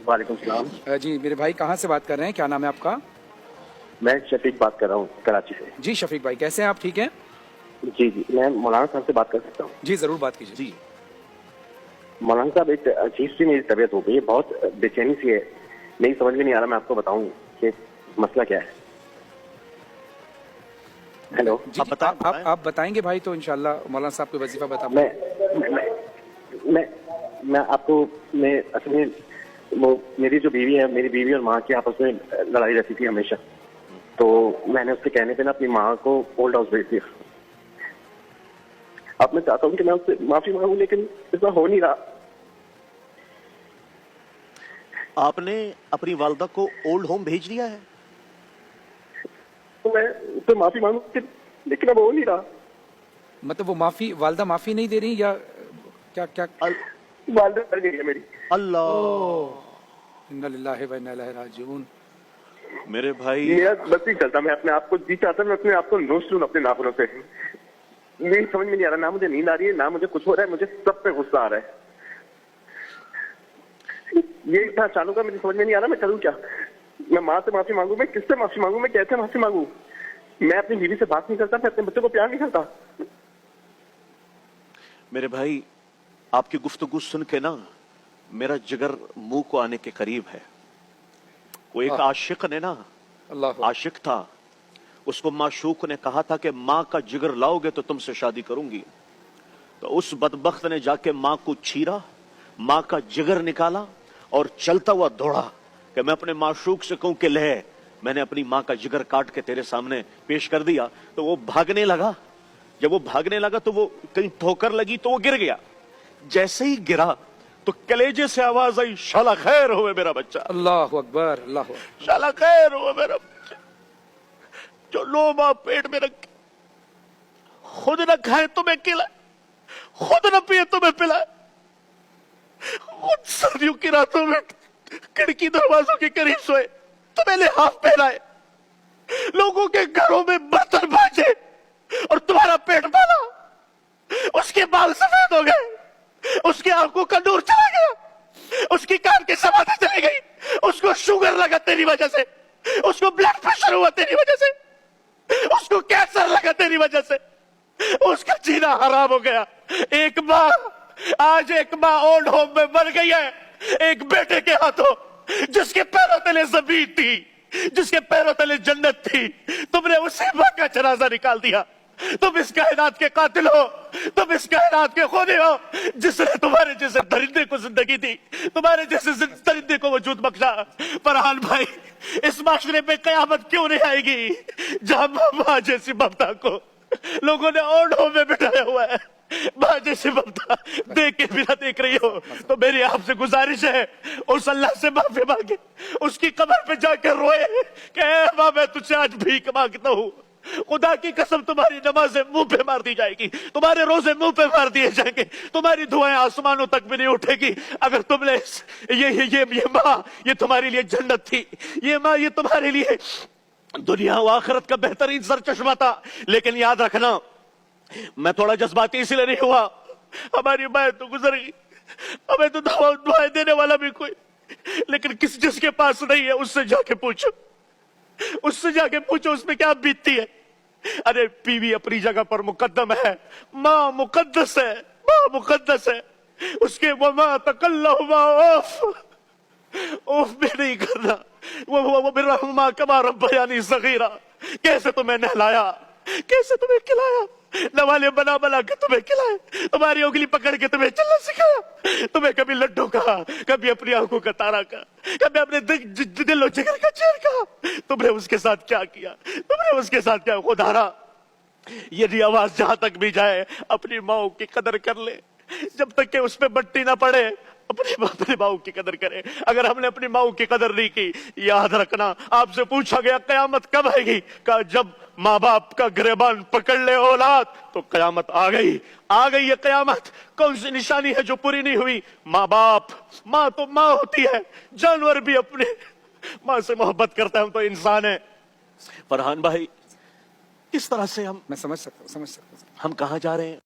वालेकुम सलाम। जी मेरे भाई कहाँ से बात कर रहे हैं, क्या नाम है आपका? मैं शफीक बात कर रहा हूँ कराची से। जी शफीक भाई कैसे हैं आप, ठीक हैं? जी जी, मैं मौलाना साहब से बात कर सकता हूँ? जी जरूर बात कीजिए। जी मौलाना साहब, एक अजीब सी मेरी तबीयत हो गई है, बहुत बेचैनी सी है, नहीं समझ में नहीं आ रहा मैं आपको बताऊं कि मसला क्या है। हेलो, जी आप बताएं, आप बताएंगे भाई तो इंशाल्लाह मौलाना साहब को वजीफा बता मैं मैं मैं आपको, मैं असल में वो मेरी जो बीवी है, मेरी बीवी और माँ की आपस में लड़ाई रहती थी हमेशा, तो मैंने उससे कहने पे ना अपनी माँ को ओल्ड हाउस भेज दिया। अब मैं चाहता हूँ कि मैं उससे माफी मांगू, लेकिन ऐसा हो नहीं रहा। आपने अपनी वालदा को ओल्ड होम भेज दिया है? तो मैं उससे माफी मांगू, लेकिन अब हो नहीं रहा। मतलब वो माफी, वालदा माफी नहीं दे रही या क्या क्या? वालदा मर गई है मेरी। इन्ना लिल्लाहि व इन्ना इलैहि राजिऊन। मेरे भाई मेरा बस नहीं चलता, मैं अपने आप को जी चाहता, मैं अपने आप को नोच लूं अपने नाखूनों से। नहीं समझ में नहीं आ रहा, ना मुझे नींद आ रही है, ना मुझे कुछ हो रहा है, मुझे सब पे गुस्सा आ रहा है। ये इतना अचानक का मुझे समझ में नहीं आ रहा, मैं करूँ क्या? मैं माँ से माफी मांगू, मैं किससे माफी मांगू, मैं कैसे माफी मांगू? मैं अपनी बीवी से बात नहीं करता, मैं अपने बच्चों को प्यार नहीं करता। मेरे भाई आपकी गुफ्तगू सुन के ना मेरा जिगर मुंह को आने के करीब है। वो एक आशिक ने ना, अल्लाह आशिक था, उसको माशूक ने कहा था कि माँ का जिगर लाओगे तो तुमसे शादी करूंगी। तो उस बदबख्त ने जाके माँ को छीरा, माँ का जिगर निकाला और चलता हुआ दौड़ा कि मैं अपने माशूक से कहूं कि ले, मैंने अपनी माँ का जिगर काट के तेरे सामने पेश कर दिया। तो वो भागने लगा, जब वो भागने लगा तो वो कहीं ठोकर लगी तो वो गिर गया। जैसे ही गिरा तो कलेजे से आवाज आई, शाला खैर हुए मेरा बच्चा, अल्लाह अकबर, अल्लाह अकबर। शाला खैर हुए मेरा बच्चा, जो लोमा पेट में रख खुद न खाए तुम्हें खिलाए, खुद न पिए तुम्हें पिलाए, खुद सर्दियों की रातों में खिड़की दरवाजों के करीब सोए, तुम्हें लिहाफ पहनाए, लोगों के घरों में बर्तन भाजे और तुम्हारा पेट पाला। उसके बाल सफेद हो गए, उसकी आंखों का नूर चला गया, उसकी कान की समाधि चली गई, उसको शुगर लगा तेरी वजह से, उसको ब्लड प्रेशर हुआ तेरी वजह से, उसको कैंसर लगा तेरी वजह से, उसका जीना हराम हो गया। एक माँ, आज एक माँ ओल्ड होम में मर गई है, एक बेटे के हाथों, जिसके पैरों तले जमीन थी, जिसके पैरों तले जन्नत थी, तुमने उसी माँ का जनाजा निकाल दिया। तुम इस कायनात के कातिल हो, तुम इस कायनात के खूनी हो, जिसने तुम्हारे जैसे दरिंदे को जिंदगी दी, तुम्हारे जैसे दरिंदे को वजूद बख्शा। फरहान भाई, इस माशरे में कयामत क्यों नहीं आएगी जहां माँ जैसी ममता को लोगों ने ओल्ड होम में बिठाया हुआ है? माँ जैसी ममता देख के भी ना देख रही हो तो मेरी आपसे गुजारिश है, उस अल्लाह से माफी मांगे, उसकी कब्र पे जाकर रोए कि ऐ माँ मैं तुझसे आज भीख मांगता हूँ, खुदा की कसम तुम्हारी नमाजें मुंह पे मार दी जाएगी, तुम्हारे रोजे मुंह पे मार दिए जाएंगे, तुम्हारी दुआएं आसमानों तक भी नहीं उठेगी अगर तुमने ये माँ, ये तुम्हारे लिए जन्नत थी, ये माँ ये तुम्हारे लिए दुनिया व आखिरत का बेहतरीन सर चश्मा था। लेकिन याद रखना, मैं थोड़ा जज्बाती इसलिए नहीं हुआ, हमारी माँ तो गुजर गई, हमें तो दुआएं देने वाला भी कोई, लेकिन जिसके पास नहीं है उससे जाके पूछो, उससे जाके पूछो उसमें क्या बीतती है। अरे बीवी अपनी जगह पर मुकद्दम है, माँ मुकद्दस है, माँ मुकद्दस है, उसके वमा तकल्लहुमा ओफ भी नहीं करना, वो मेरा माँ कमा रब्बयानी सगीरा, कैसे तुम्हें नहलाया, कैसे तुम्हें खिलाया, नवाले बना बना के तुम्हें खिलाए, तुम्हारी उंगली पकड़ के तुम्हें चलना सिखाया, तुम्हें कभी लड्डू कहा, कभी अपनी आंखों का तारा कहा, कभी अपने दिल और जिगर का चैन कहा। तुमने उसके साथ क्या किया, तुमने उसके साथ क्या? खुदारा यदि आवाज जहां तक भी जाए अपनी माँ की कदर कर ले, जब तक के उसमें बट्टी ना पड़े अपनी माँ की कदर करें। अगर हमने अपनी माँ की कदर नहीं की, याद रखना आपसे पूछा गया कयामत कब आएगी, कहा जब माँ बाप का गिरबान पकड़ ले औलाद तो कयामत आ गई, आ गई ये कयामत। कौन सी निशानी है जो पूरी नहीं हुई? माँ बाप, माँ तो माँ होती है, जानवर भी अपने माँ से मोहब्बत करता है, हम तो इंसान है। फरहान भाई, किस तरह से मैं समझ सकता हूँ। हम कहाँ जा रहे हैं?